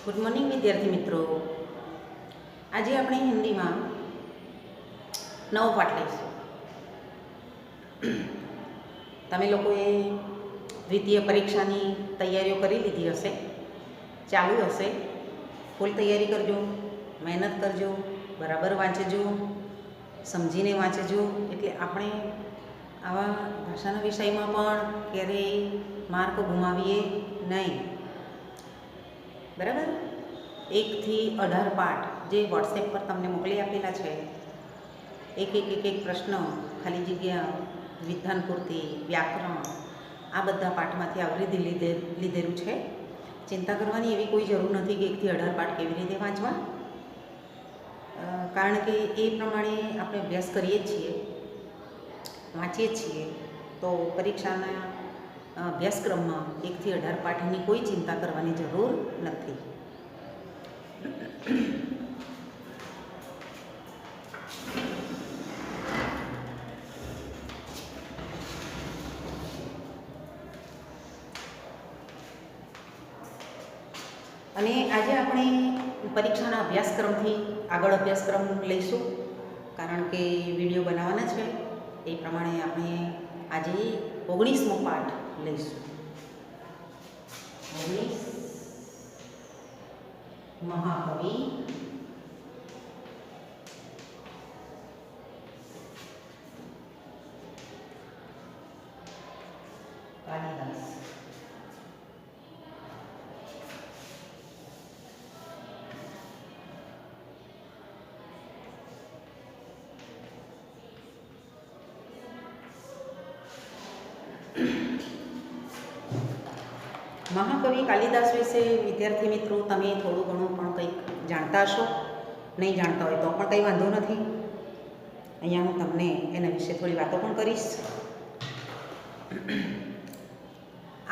Good morning વિદ્યાર્થી મિત્રો। આજે આપણે હિન્દીમાં નવો પાઠ લઈશું। તમે લોકોએ દ્વિતીય પરીક્ષાની તૈયારીઓ કરી લીધી હશે, ચાલુ હશે। ફૂલ તૈયારી કરજો, મહેનત કરજો, બરાબર વાંચજો, સમજીને વાંચજો। એટલે આપણે આવા ભાષાના વિષયમાં પણ ક્યારેય માર્ક ગુમાવીએ નહીં, બરાબર। 1 થી 18 પાઠ જે વોટ્સએપ પર તમને મોકલી આપેલા છે, એક પ્રશ્ન, ખાલી જગ્યા, વિધાન પૂર્તિ, વ્યાકરણ, આ બધા પાઠમાંથી આવરી લીધેલું છે। ચિંતા કરવાની એવી કોઈ જરૂર નથી કે 1 થી 18 પાઠ કેવી રીતે વાંચવા, કારણ કે એ પ્રમાણે આપણે અભ્યાસ કરીએ જ છીએ, વાંચીએ જ છીએ। તો પરીક્ષાના અભ્યાસક્રમમાં 1 થી 18 પાઠની કોઈ ચિંતા કરવાની જરૂર નથી। અને આજે આપણે પરીક્ષાના અભ્યાસક્રમથી આગળ અભ્યાસક્રમ લઈશું, કારણ કે વિડીયો બનાવવાના છે એ પ્રમાણે આપણે આજે 19મો પાઠ લઈશું। 19 મહાકવિ કાલિદાસ। મહાકવિ કાલિદાસ વિશે વિદ્યાર્થી મિત્રો તમે થોડું ઘણું પણ કંઈક જાણતા હશો, નહીં જાણતા હોય તો પણ કંઈ વાંધો નથી। અહીંયા હું તમને એના વિશે થોડી વાતો પણ કરીશ।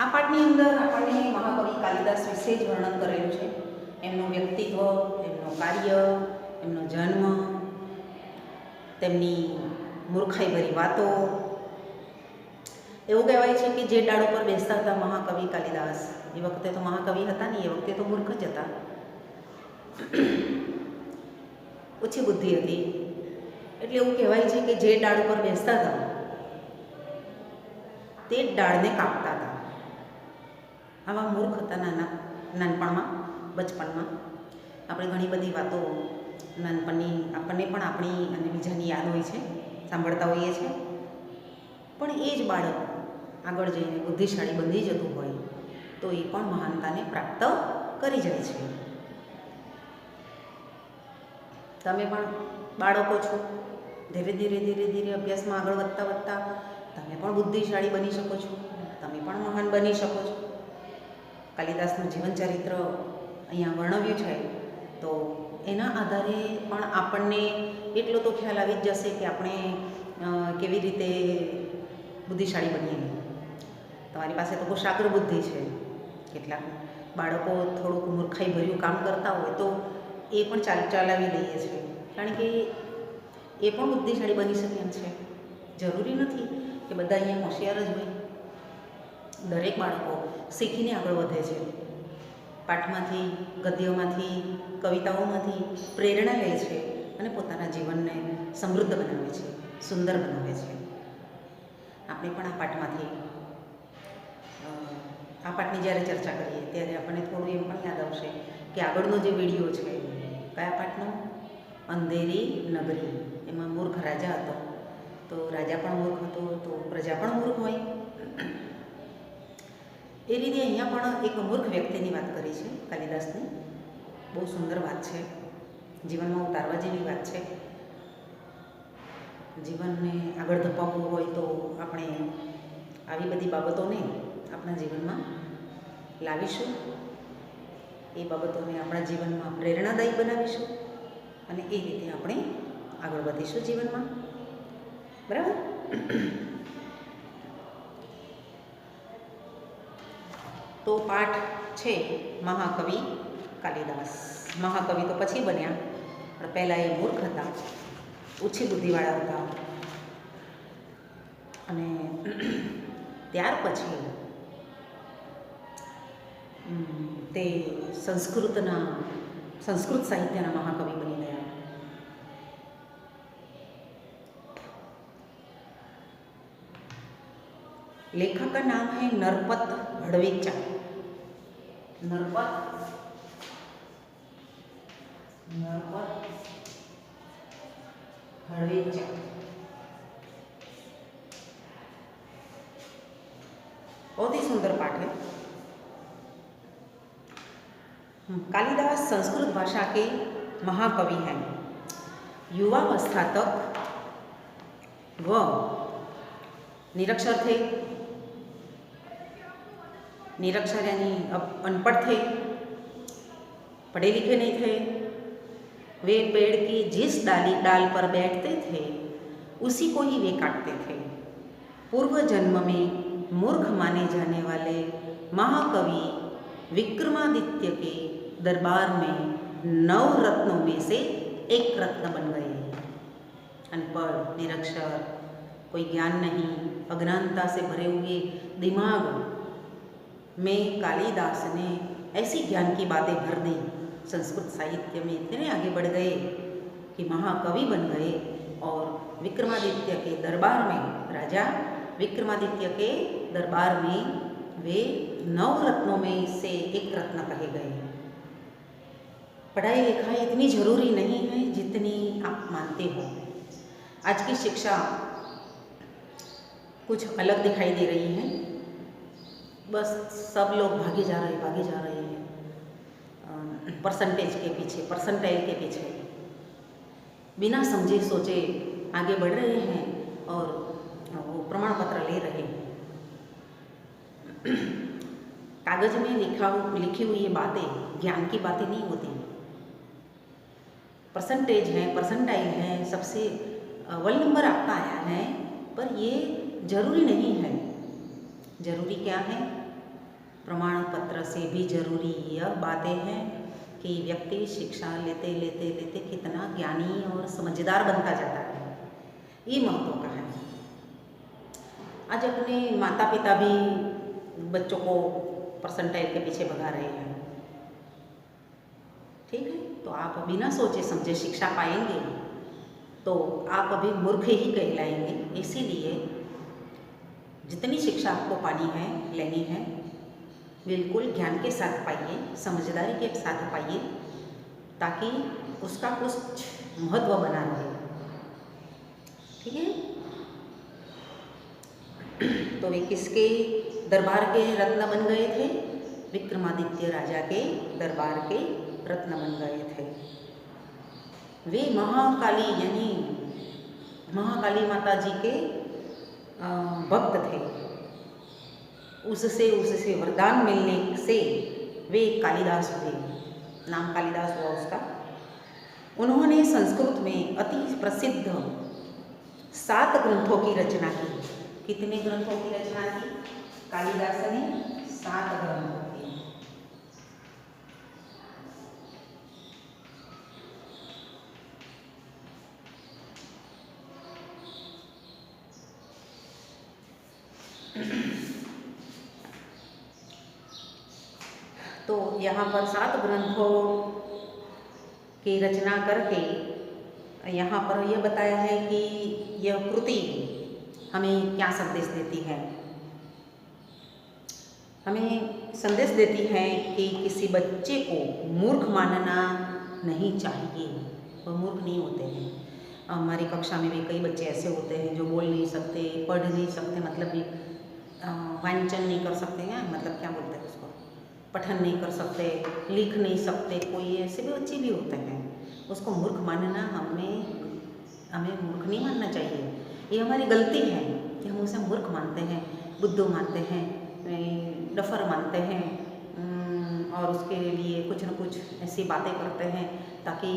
આ પાઠની અંદર આપણને મહાકવિ કાલિદાસ વિશે જ વર્ણન કરેલું છે, એમનું વ્યક્તિત્વ, એમનું કાર્ય, એમનો જન્મ, તેમની મૂર્ખાઈભરી વાતો। એવું કહેવાય છે કે જે ડાળ ઉપર બેસતા હતા મહાકવિ કાલિદાસ, એ વખતે તો મહાકવિ હતા નહીં, એ વખતે તો મૂર્ખ જ હતા, ઓછી બુદ્ધિ હતી। એટલે એવું કહેવાય છે કે જે ડાળ ઉપર બેસતા હતા તે જ ડાળને કાપતા હતા। આવા મૂર્ખ હતા નાનપણમાં, બચપણમાં। આપણે ઘણી બધી વાતો નાનપણની આપણને પણ આપણી અને બીજાની યાદ હોય છે, સાંભળતા હોઈએ છીએ, પણ એ જ બાળક આગળ જઈને બુદ્ધિશાળી બની જતું હોય તો એ પણ મહાનતાને પ્રાપ્ત કરી જાય છે। તમે પણ બાળકો છો, ધીરે ધીરે અભ્યાસમાં આગળ વધતા તમે પણ બુદ્ધિશાળી બની શકો છો, તમે પણ મહાન બની શકો છો। કાલિદાસનું જીવન ચરિત્ર અહીંયા વર્ણવ્યું છે, તો એના આધારે પણ આપણને એટલો તો ખ્યાલ આવી જ જશે કે આપણે કેવી રીતે બુદ્ધિશાળી બનીએ। તમારી પાસે તો કુશાગ્ર બુદ્ધિ છે, કેટલાક બાળકો થોડુંક મૂર્ખાઈભર્યું કામ કરતા હોય તો એ પણ ચલાવી લઈએ છે, કારણ કે એ પણ બુદ્ધિશાળી બની શકે એમ છે। જરૂરી નથી કે બધા અહીંયા હોશિયાર જ હોય, દરેક બાળકો શીખીને આગળ વધે છે, પાઠમાંથી, ગદ્યોમાંથી, કવિતાઓમાંથી પ્રેરણા લે છે અને પોતાના જીવનને સમૃદ્ધ બનાવે છે, સુંદર બનાવે છે। આપણે પણ આ પાઠની જ્યારે ચર્ચા કરીએ ત્યારે આપણને થોડું એમ પણ યાદ આવશે કે આગળનો જે વિડીયો છે, કયા પાઠનો, અંધેરી નગરી, એમાં મૂર્ખ રાજા હતો, તો રાજા પણ મૂર્ખ હતો તો પ્રજા પણ મૂર્ખ હોય। એ રીતે અહીંયા પણ એક મૂર્ખ વ્યક્તિની વાત કરી છે કાલિદાસની, બહુ સુંદર વાત છે, જીવનમાં ઉતારવા જેવી વાત છે। જીવનને આગળ ધપાવવું હોય તો આપણે આવી બધી બાબતોને આપણા જીવનમાં લાવીશું, એ બાબતોને આપણા જીવનમાં પ્રેરણાદાયી બનાવીશું અને એ રીતે આપણે આગળ વધીશું જીવનમાં, બરાબર। તો પાઠ છે મહાકવિ કાલિદાસ। મહાકવિ તો પછી બન્યા, પણ પહેલાં એ મૂર્ખ હતા, ઓછી બુદ્ધિવાળા હતા, અને ત્યાર પછી તે સંસ્કૃત સાહિત્યના મહાકવિ બની ગયા. लेखक का नाम है नरपत हड़वेचा. नरपत हड़वेचा. बहुत ही सुंदर पाठ है. कालिदास संस्कृत भाषा के महाकवि हैं. युवावस्था तक वह निरक्षर थे. निरक्षर यानी अब अनपढ़ थे, पढ़े लिखे नहीं थे. वे पेड़ की जिस डाल पर बैठते थे उसी को ही वे काटते थे. पूर्व जन्म में मूर्ख माने जाने वाले महाकवि विक्रमादित्य के दरबार में 9 रत्नों में से एक रत्न बन गए. अनपढ़, निरक्षर, कोई ज्ञान नहीं, अज्ञानता से भरे हुए दिमाग में कालिदास ने ऐसी ज्ञान की बातें भर दी. संस्कृत साहित्य में इतने आगे बढ़ गए कि महाकवि बन गए. और विक्रमादित्य के दरबार में, राजा विक्रमादित्य के दरबार में वे 9 रत्नों में से एक रत्न कहे गए. पढ़ाई लिखाई इतनी ज़रूरी नहीं है जितनी आप मानते हो. आज की शिक्षा कुछ अलग दिखाई दे रही है. बस सब लोग भागे जा रहे हैं परसेंटेज के पीछे, परसेंटाइल के पीछे, बिना समझे सोचे आगे बढ़ रहे हैं और वो प्रमाण पत्र ले रहे हैं. कागज में लिखी हुई ये बातें ज्ञान की बातें नहीं होती. परसेंटेज है, परसेंटाइल है, सबसे अव्वल नंबर आपका आया है, पर ये जरूरी नहीं है. जरूरी क्या है? प्रमाण पत्र से भी जरूरी यह बातें हैं कि व्यक्ति शिक्षा लेते लेते लेते कितना ज्ञानी और समझदार बनता जाता है. ये महत्व का है. आज अपने माता पिता भी बच्चों को परसेंटाइल के पीछे भगा रहे हैं. ठीक है, तो आप बिना सोचे समझे शिक्षा पाएंगे तो आप अभी मूर्ख ही कहलाएंगे. इसीलिए जितनी शिक्षा आपको पानी है, लेनी है, बिल्कुल ज्ञान के साथ पाइए, समझदारी के साथ पाइए, ताकि उसका कुछ महत्व बना रहे. ठीक है. तो वे किसके दरबार के रत्न बन गए थे? विक्रमादित्य राजा के दरबार के रत्न बन गए थे. वे महाकाली यानी महाकाली माता जी के भक्त थे. उससे वरदान मिलने से वे कालिदास हुए. नाम कालिदास हुआ उसका. उन्होंने संस्कृत में अति प्रसिद्ध 7 ग्रंथों की रचना की. कितने ग्रंथों की रचना की? कालिदास ने 7 ग्रंथों की. तो यहाँ पर 7 ग्रंथों की रचना करके यहाँ पर यह बताया है कि यह कृति हमें क्या संदेश देती है. हमें संदेश देती है कि किसी बच्चे को मूर्ख मानना नहीं चाहिए. वह मूर्ख नहीं होते हैं. हमारी कक्षा में भी कई बच्चे ऐसे होते हैं जो बोल नहीं सकते, पढ़ नहीं सकते, मतलब वांचन नहीं कर सकते हैं, मतलब क्या बोलते हैं उसको, पठन नहीं कर सकते, लिख नहीं सकते. कोई ऐसे भी बच्चे भी होते हैं. उसको मूर्ख मानना हमें मूर्ख नहीं मानना चाहिए. ये हमारी गलती है कि हम उसे मूर्ख मानते हैं, बुद्धू मानते हैं, डफर मानते हैं और उसके लिए कुछ न कुछ ऐसी बातें करते हैं ताकि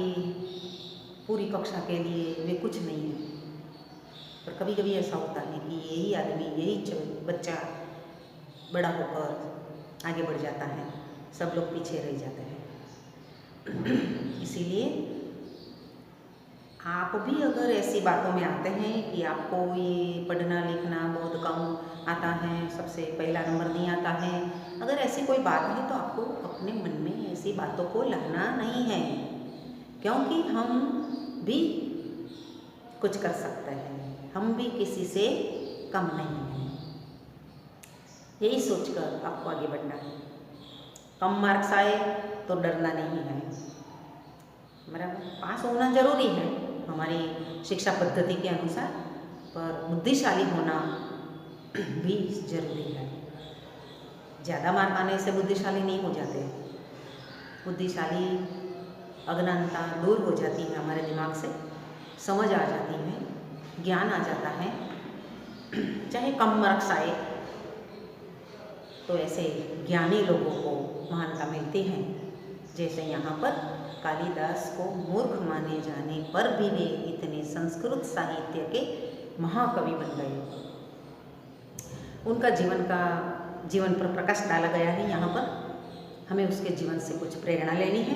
पूरी कक्षा के लिए वे कुछ नहीं है. पर कभी कभी ऐसा होता है कि यही आदमी, यही बच्चा बड़ा होकर आगे बढ़ जाता है, सब लोग पीछे रह जाते हैं. इसीलिए आप भी अगर ऐसी बातों में आते हैं कि आपको ये पढ़ना लिखना बहुत कम आता है, सबसे पहला नंबर नहीं आता है, अगर ऐसी कोई बात है तो आपको अपने मन में ऐसी बातों को लाना नहीं है, क्योंकि हम भी कुछ कर सकते हैं, हम भी किसी से कम नहीं हैं। यही सोचकर आपको आगे बढ़ना है। कम मार्क्स आए तो डरना नहीं है, बराबर। पास होना जरूरी है हमारी शिक्षा पद्धति के अनुसार, पर बुद्धिशाली होना भी जरूरी है। ज़्यादा मार्क आने से बुद्धिशाली नहीं हो जाते। बुद्धिशाली अज्ञानता दूर हो जाती है हमारे दिमाग से, समझ आ जाती है, ज्ञान आ जाता है। चाहे कम मार्क्स आए तो ऐसे ज्ञानी लोगों को महानता मिलती है। जैसे यहाँ पर कालिदास को मूर्ख माने जाने पर भी वे इतने संस्कृत साहित्य के महाकवि बन गए। उनका जीवन पर प्रकाश डाला गया है यहाँ पर। हमें उसके जीवन से कुछ प्रेरणा लेनी है।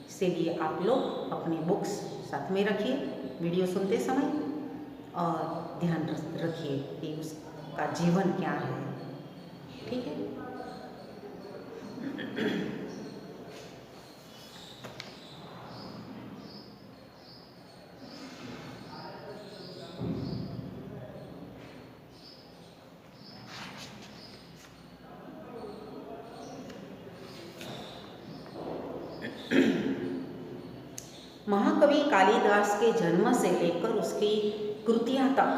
इसीलिए आप लोग अपनी बुक्स साथ में रखिए वीडियो सुनते समय, और ध्यान रखिए कि उसका जीवन क्या है, ठीक है। महाकवि कालिदास के जन्म से लेकर उसकी कृतियाँ तक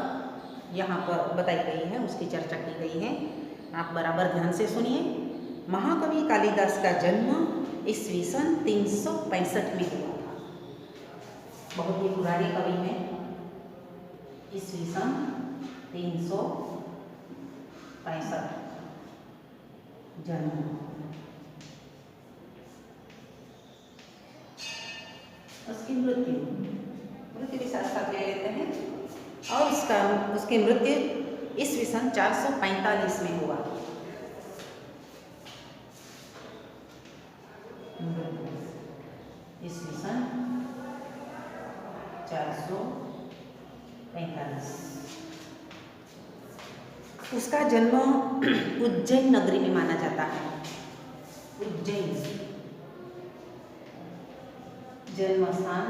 यहाँ पर बताई गई है, उसकी चर्चा की गई है। आप बराबर ध्यान से सुनिए। महाकवि कालिदास का जन्म ईस्वी सन 365 में हुआ था। बहुत ही पुराने कवि हैं। ईस्वी सन 365 जन्म। उसकी मृत्यु भी साथ साथ ले लेते हैं, और उसकी मृत्यु ईस्वी सन 445 में हुआ। ईस्वी सन 445। उसका जन्म उज्जैन नगरी में माना जाता है। उज्जैन जन्म स्थान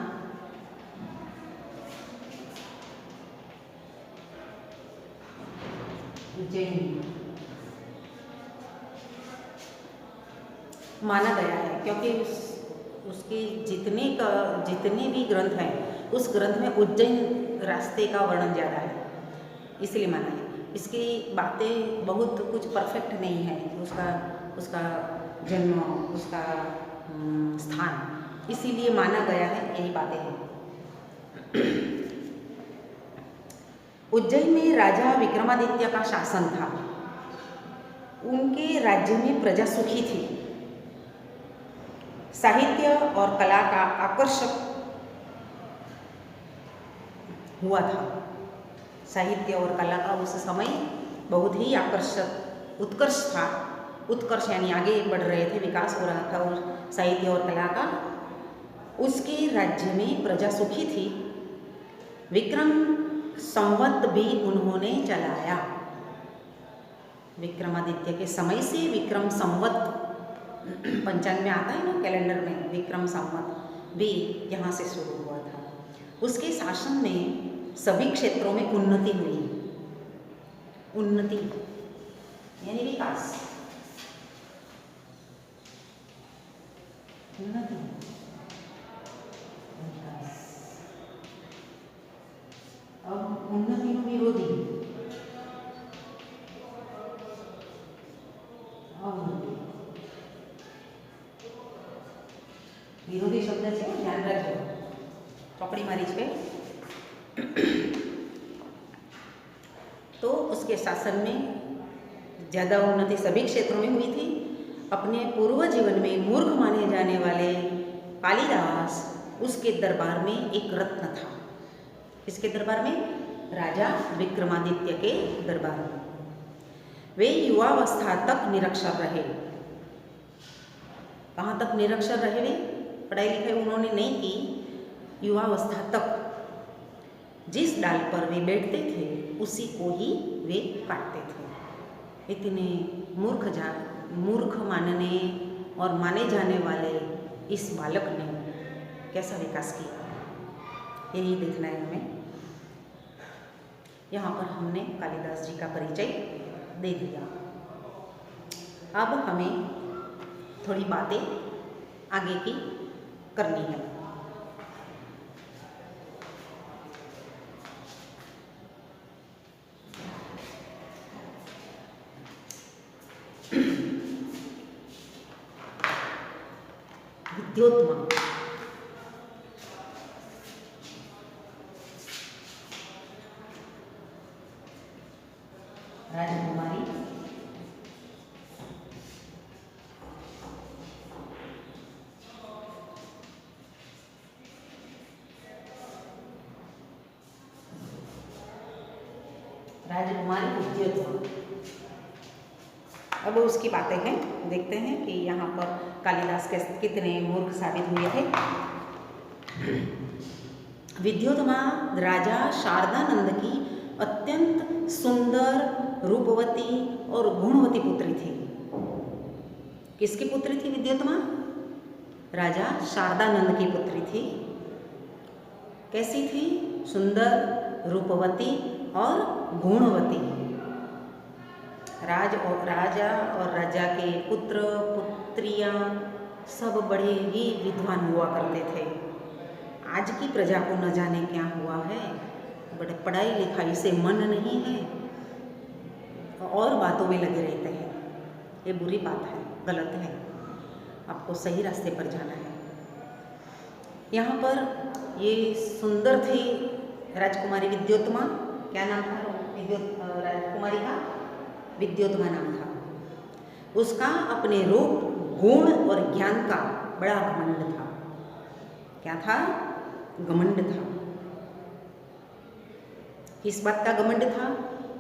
उज्जैन माना गया है, क्योंकि उसके जितने भी ग्रंथ हैं, उस ग्रंथ में उज्जैन रास्ते का वर्णन ज़्यादा है, इसलिए माना है। इसकी बातें बहुत कुछ परफेक्ट नहीं है, उसका जन्म, उसका स्थान, इसीलिए माना गया है, यही बातें हैं। उज्जैन में राजा विक्रमादित्य का शासन था। उनके राज्य में प्रजा सुखी थी। साहित्य और कला का आकर्षक हुआ था। साहित्य और कला का उस समय बहुत ही उत्कर्ष था। उत्कर्ष यानी आगे बढ़ रहे थे, विकास हो रहा था और साहित्य और कला का। उसके राज्य में प्रजा सुखी थी। विक्रम संवत भी उन्होंने चलाया। विक्रमादित्य के समय से विक्रम संवत पंचांग में आता है ना, कैलेंडर में, विक्रम संवत भी यहाँ से शुरू हुआ था। उसके शासन में सभी क्षेत्रों में उन्नति हुई। उन्नति यानी विकास, उन्नति, अब उन्नति નો વિરોધી અવનતિ। વિરોધી શબ્દ છે, ધ્યાન રાખજો, ચોપડી મારી છે। तो उसके शासन में ज़्यादा उन्नति सभी क्षेत्रों में हुई थी। अपने पूर्व जीवन में मूर्ख माने जाने वाले कालिदास उसके दरबार में एक रत्न था। किसके दरबार में? राजा विक्रमादित्य के दरबार में। वे युवावस्था तक निरक्षर रहे। कहाँ तक निरक्षर रहे वे? पढ़ाई लिखाई उन्होंने नहीं की। युवावस्था तक जिस डाल पर वे बैठते थे उसी को ही वे काटते थे। इतने मूर्ख मानने और माने जाने वाले इस बालक ने कैसा विकास किया, यही देखना है हमें। यहाँ पर हमने कालिदास जी का परिचय दे दिया। अब हमें थोड़ी बातें आगे की करनी है। विद्योत्मा राजकुमारी विद्योत्मा। अब उसकी बातें हैं, देखते हैं कि यहाँ पर कालिदास के कितने मूर्ख साबित हुए थे। विद्योत्मा राजा शारदानंद की अत्यंत सुंदर, रूपवती और गुणवती पुत्री थी। किसकी पुत्री थी विद्योत्मा? राजा शारदानंद की पुत्री थी। कैसी थी? सुंदर, रूपवती और गुणवती। राजा और राजा के पुत्र पुत्रियां सब बड़े ही विद्वान हुआ करते थे। आज की प्रजा को न जाने क्या हुआ है, बड़े पढ़ाई लिखाई से मन नहीं है और बातों में लगे रहते हैं। ये बुरी बात है, गलत है। आपको सही रास्ते पर जाना है। यहाँ पर ये सुंदर थी राजकुमारी विद्योत्मा। क्या नाम था राजकुमारी का? विद्योत्मा नाम था। उसका अपने रूप, गुण और ज्ञान का बड़ा घमंड था। क्या था? घमंड था। किस बात का घमंड था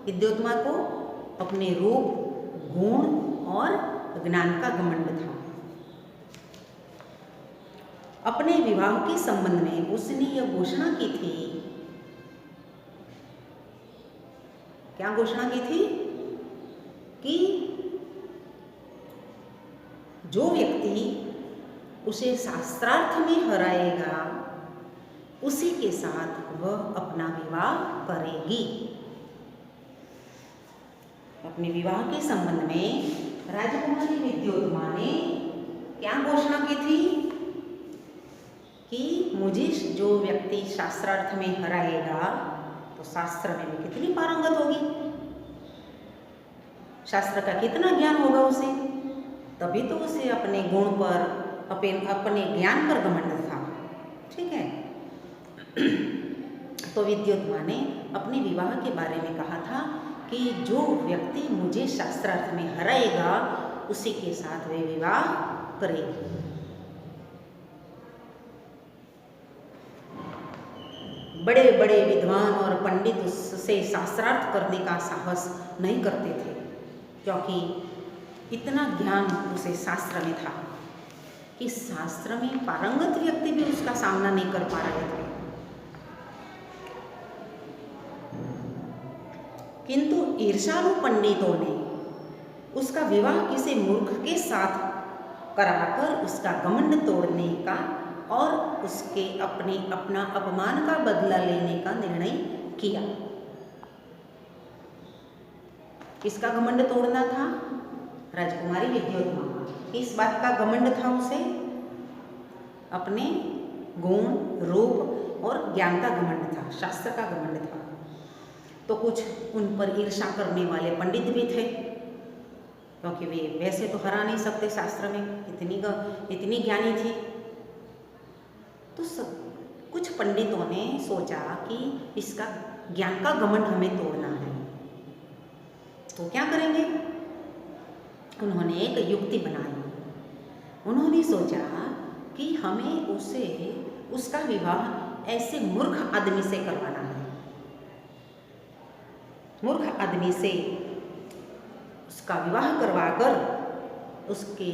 विद्योत्मा को? अपने रूप, गुण और ज्ञान का घमंड था। अपने विवाह के संबंध में उसने यह घोषणा की थी। क्या घोषणा की थी? कि जो व्यक्ति उसे शास्त्रार्थ में हराएगा उसी के साथ वह अपना विवाह करेगी। अपने विवाह के संबंध में राजकुमारी विद्योत्मा ने क्या घोषणा की थी? कि मुझे जो व्यक्ति शास्त्रार्थ में हराएगा तो शास्त्र में भी कितनी पारंगत होगी, शास्त्र का कितना ज्ञान होगा उसे, तभी तो उसे अपने गुण पर, अपने ज्ञान पर घमंड था। ठीक है। तो विद्योत्मा ने अपने विवाह के बारे में कहा था कि जो व्यक्ति मुझे शास्त्रार्थ में हराएगा उसी के साथ वे विवाह करेगी। बड़े बड़े विद्वान और पंडित उससे शास्त्रार्थ करने का साहस नहीं करते थे, क्योंकि इतना ज्ञान उसे शास्त्र में था कि शास्त्र में पारंगत व्यक्ति भी उसका सामना नहीं कर पा रहे थे। किंतु ईर्ष्यालु पंडितों ने उसका विवाह किसी मूर्ख के साथ कराकर उसका घमंड तोड़ने का और उसके अपना अपमान का बदला लेने का निर्णय किया। किसका घमंड तोड़ना था? राजकुमारी विद्योत्मा। किस बात का घमंड था उसे? अपने गुण, रूप और ज्ञान का घमंड था, शास्त्र का घमंड था। तो कुछ उन पर ईर्ष्या करने वाले पंडित भी थे, क्योंकि वे वैसे तो हरा नहीं सकते शास्त्र में, इतनी ज्ञानी थी। तो कुछ पंडितों ने सोचा कि इसका ज्ञान का घमंड हमें तोड़ना है। तो क्या करेंगे? उन्होंने एक युक्ति बनाई। उन्होंने सोचा कि हमें उसका विवाह ऐसे मूर्ख आदमी से करवाना है। मूर्ख आदमी से उसका विवाह करवाकर उसका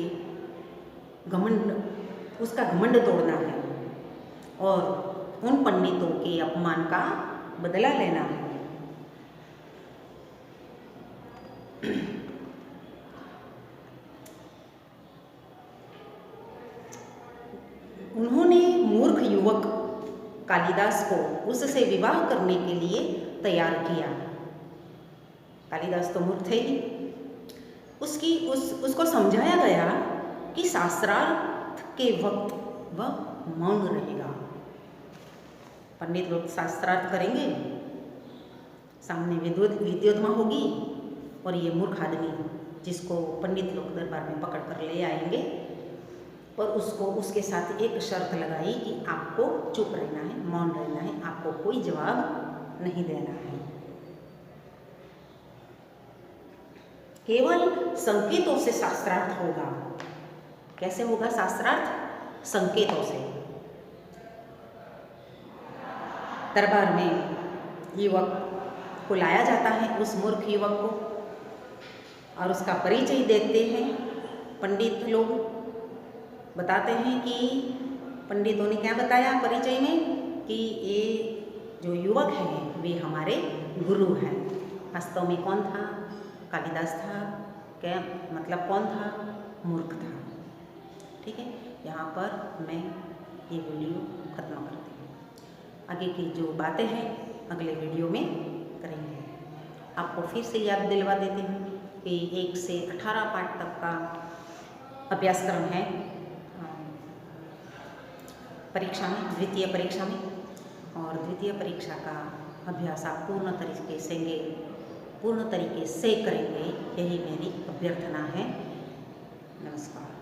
घमंड तोड़ना है और उन पंडितों के अपमान का बदला लेना है। उन्होंने मूर्ख युवक कालिदास को उससे विवाह करने के लिए तैयार किया। कालिदास तो मूर्ख थे ही। उसको समझाया गया कि शास्त्रार्थ के वक्त वह मौन रहेगा। पंडित लोग शास्त्रार्थ करेंगे, सामने विद्योत्मा होगी और ये मूर्ख आदमी जिसको पंडित लोग दरबार में पकड़ कर ले आएंगे और उसके साथ एक शर्त लगाई कि आपको चुप रहना है, मौन रहना है, आपको कोई जवाब नहीं देना है। केवल संकेतों से शास्त्रार्थ होगा। कैसे होगा शास्त्रार्थ? संकेतों से। दरबार में युवक को लाया जाता है, उस मूर्ख युवक को, और उसका परिचय देते हैं। पंडित लोग बताते हैं कि पंडितों ने क्या बताया परिचय में कि ये जो युवक है वे हमारे गुरु हैं। वास्तव में कौन था? कालिदास था। क्या मतलब कौन था? मूर्ख था। ठीक है, यहाँ पर मैं ये वीडियो ख़त्म करती हूँ। आगे की जो बातें हैं अगले वीडियो में करेंगे। आपको फिर से याद दिलवा देती हूँ कि 1 से 18 पाठ तक का अभ्यासक्रम है परीक्षा में, द्वितीय परीक्षा में, और द्वितीय परीक्षा का अभ्यास आप पूर्ण तरीके से करेंगे, यही मेरी अभ्यर्थना है। नमस्कार।